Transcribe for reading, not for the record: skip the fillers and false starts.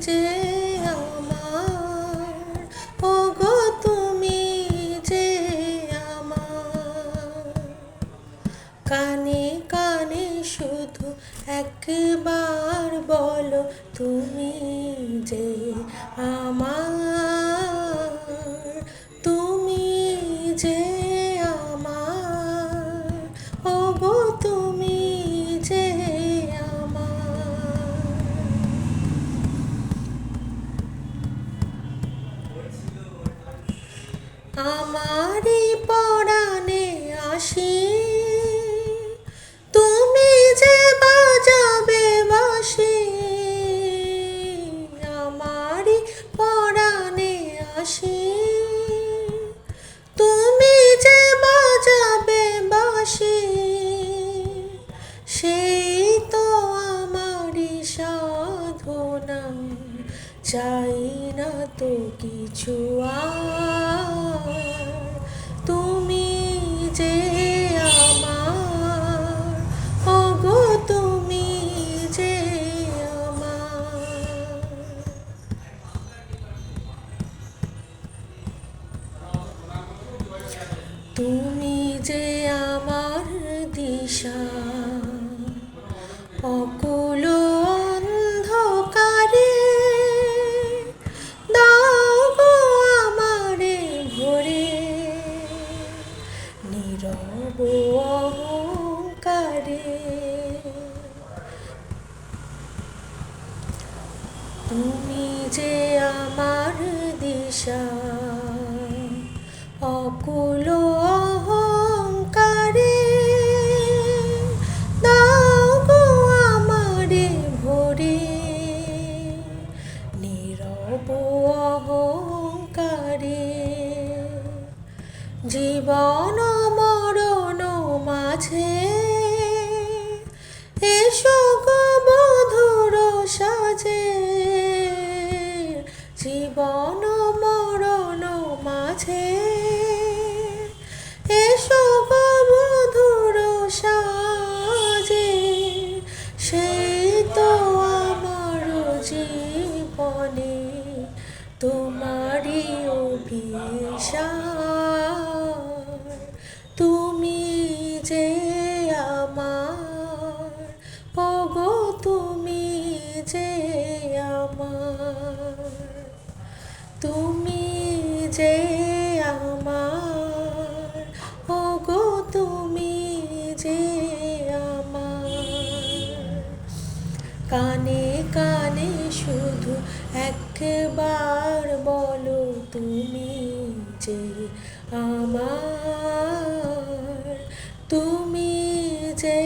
যে আমার, ওগো তুমি যে আমার। কানে কানে শুধু একবার বলো তুমি যে আমার, তুমি যে আমার, ওগো তুমি যে আমার। আমারই পরাণে আসি তুমি যে বাজাবে বাঁশি, আমারই পরাণে আসি তুমি যে বাজাবে বাঁশি। সেই তো আমারই সাধনা, চাই না তো কিছু আর, তুমি যে আমার, ওগো তুমি যে আমার। তুমি যে আমার দিশা, অকুল অন্ধকারে দাও গো আমারে ভরে, নীরব অহংকারে। তুমি যে আমার দিশা, অকুল অহংকারে দাও গো আমারে ভরে, নীরব অহংকারে। জীবন মরণ মাঝে এসো গো মধুর সাজে, জীবন মরণ মাঝে এসো গো মধুর সাজে। সেই তো আমার জীবনে তোমারই অভিসার, তুমি যে আমার, ওগো তুমি যে আমার, তুমি যে আমার, ওগো তুমি যে আমার। কানে কানে শুধু একবার বলো তুমি যে আমার, তুমি যে